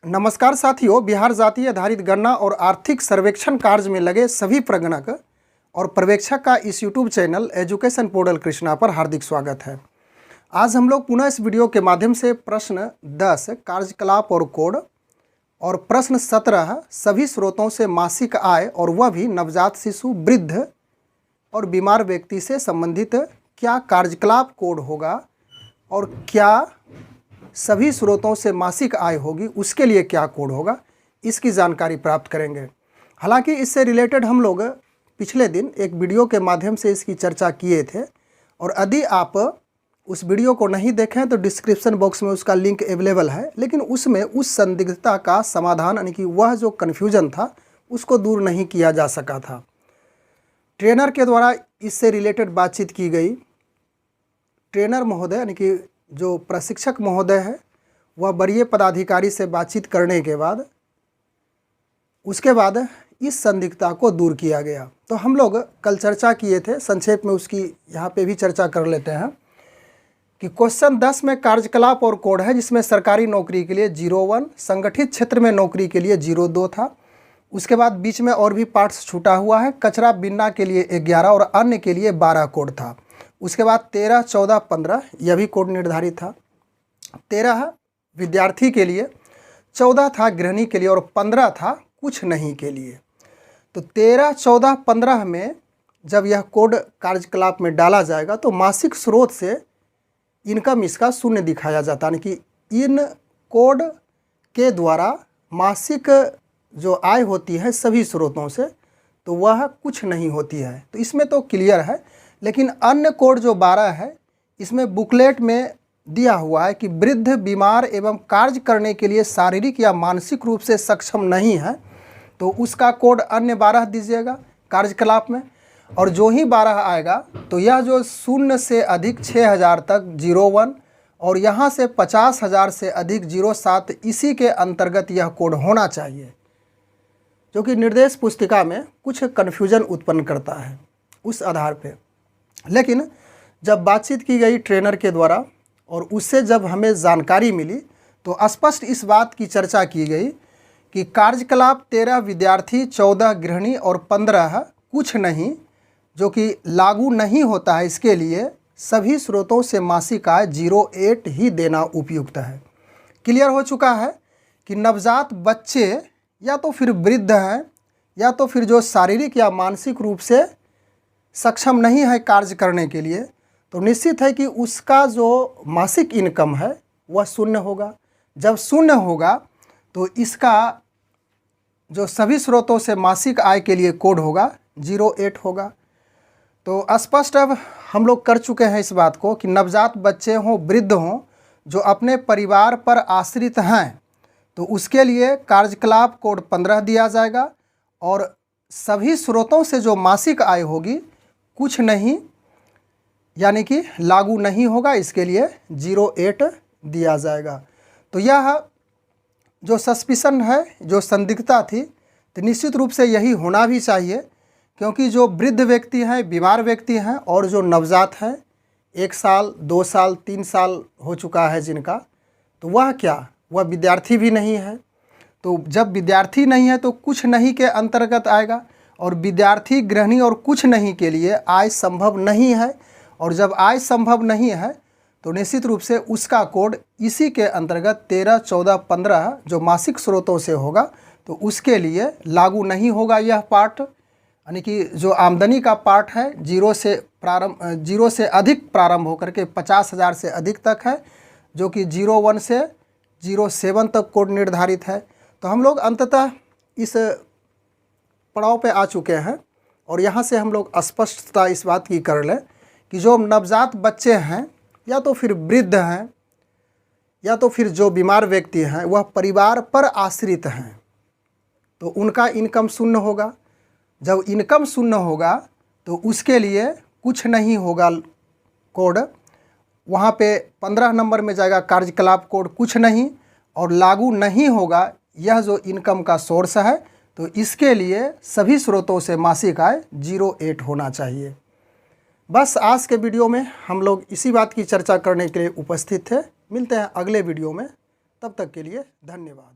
नमस्कार साथियों, बिहार जातीय आधारित गणना और आर्थिक सर्वेक्षण कार्य में लगे सभी प्रगणक और पर्यवेक्षक का इस YouTube channel education portal Krishna पर हार्दिक स्वागत है। आज हम लोग पुनः इस वीडियो के माध्यम से प्रश्न 10 कार्यकलाप और कोड और प्रश्न 17 सभी स्रोतों से मासिक आय और वह भी नवजात शिशु, वृद्ध और बीमार व्यक्ति से संबंधित क्या कार्यकलाप कोड होगा और क्या सभी स्रोतों से मासिक आय होगी, उसके लिए क्या कोड होगा, इसकी जानकारी प्राप्त करेंगे। हालांकि इससे रिलेटेड हम लोग पिछले दिन एक वीडियो के माध्यम से इसकी चर्चा किए थे और यदि आप उस वीडियो को नहीं देखें तो डिस्क्रिप्शन बॉक्स में उसका लिंक अवेलेबल है। लेकिन उसमें उस संदिग्धता का समाधान यानी कि वह जो कन्फ्यूजन था उसको दूर नहीं किया जा सका था। ट्रेनर के द्वारा इससे रिलेटेड बातचीत की गई। ट्रेनर महोदय यानी कि जो प्रशिक्षक महोदय है वह वरीय पदाधिकारी से बातचीत करने के बाद उसके बाद इस संदिग्धता को दूर किया गया। तो हम लोग कल चर्चा किए थे, संक्षेप में उसकी यहाँ पे भी चर्चा कर लेते हैं कि क्वेश्चन 10 में कार्यकलाप और कोड है, जिसमें सरकारी नौकरी के लिए 01, संगठित क्षेत्र में नौकरी के लिए 02 था। उसके बाद बीच में और भी पार्ट्स छूटा हुआ है। कचरा बीनना के लिए 11 और अन्य के लिए 12 कोड था। उसके बाद 13, 14, 15 यह भी कोड निर्धारित था। 13 विद्यार्थी के लिए, 14 था गृहिणी के लिए और 15 था कुछ नहीं के लिए। तो 13, 14, 15 में जब यह कोड कार्यकलाप में डाला जाएगा तो मासिक स्रोत से इनकम इसका शून्य दिखाया जाता है, यानी कि इन कोड के द्वारा मासिक जो आय होती है सभी स्रोतों से तो वह कुछ नहीं होती है। तो इसमें तो क्लियर है। लेकिन अन्य कोड जो 12 है इसमें बुकलेट में दिया हुआ है कि वृद्ध, बीमार एवं कार्य करने के लिए शारीरिक या मानसिक रूप से सक्षम नहीं है, तो उसका कोड अन्य 12 दीजिएगा कार्यकलाप में। और जो ही 12 आएगा तो यह जो 0 से अधिक 6000 तक 01 और यहाँ से 50,000 से अधिक 07, इसी के अंतर्गत यह कोड होना चाहिए, जो कि निर्देश पुस्तिका में कुछ कन्फ्यूजन उत्पन्न करता है उस आधार पे। लेकिन जब बातचीत की गई ट्रेनर के द्वारा और उससे जब हमें जानकारी मिली तो स्पष्ट इस बात की चर्चा की गई कि कार्यकलाप 13 विद्यार्थी, 14 गृहिणी और 15 कुछ नहीं, जो कि लागू नहीं होता है, इसके लिए सभी स्रोतों से मासिक आय 08 ही देना उपयुक्त है। क्लियर हो चुका है कि नवजात बच्चे या तो फिर वृद्ध हैं या तो फिर जो शारीरिक या मानसिक रूप से सक्षम नहीं है कार्य करने के लिए, तो निश्चित है कि उसका जो मासिक इनकम है वह शून्य होगा। जब शून्य होगा तो इसका जो सभी स्रोतों से मासिक आय के लिए कोड होगा 08 होगा। तो स्पष्ट अब हम लोग कर चुके हैं इस बात को कि नवजात बच्चे हों, वृद्ध हों, जो अपने परिवार पर आश्रित हैं, तो उसके लिए कार्यकलाप कोड 15 दिया जाएगा और सभी स्रोतों से जो मासिक आय होगी कुछ नहीं यानी कि लागू नहीं होगा, इसके लिए 08 दिया जाएगा। तो यह जो सस्पिशन है, जो संदिग्धता थी, तो निश्चित रूप से यही होना भी चाहिए, क्योंकि जो वृद्ध व्यक्ति हैं, बीमार व्यक्ति हैं और जो नवजात हैं 1 साल, 2 साल, 3 साल हो चुका है जिनका, तो वह क्या, वह विद्यार्थी भी नहीं है। तो जब विद्यार्थी नहीं है तो कुछ नहीं के अंतर्गत आएगा और विद्यार्थी, गृहिणी और कुछ नहीं के लिए आय संभव नहीं है। और जब आय संभव नहीं है तो निश्चित रूप से उसका कोड इसी के अंतर्गत 13, 14, 15 जो मासिक स्रोतों से होगा तो उसके लिए लागू नहीं होगा यह पार्ट, यानी कि जो आमदनी का पार्ट है 0 से अधिक प्रारंभ होकर के 50,000 से अधिक तक है, जो कि 01 से 07 तक कोड निर्धारित है। तो हम लोग अंततः इस पड़ाव पे आ चुके हैं और यहाँ से हम लोग स्पष्टता इस बात की कर लें कि जो नवजात बच्चे हैं या तो फिर वृद्ध हैं या तो फिर जो बीमार व्यक्ति हैं वह परिवार पर आश्रित हैं, तो उनका इनकम शून्य होगा। जब इनकम शून्य होगा तो उसके लिए कुछ नहीं होगा कोड, वहाँ पे 15 नंबर में जाएगा कार्यकलाप कोड कुछ नहीं और लागू नहीं होगा यह जो इनकम का सोर्स है, तो इसके लिए सभी स्रोतों से मासिक आय 08 होना चाहिए। बस आज के वीडियो में हम लोग इसी बात की चर्चा करने के लिए उपस्थित थे। मिलते हैं अगले वीडियो में, तब तक के लिए धन्यवाद।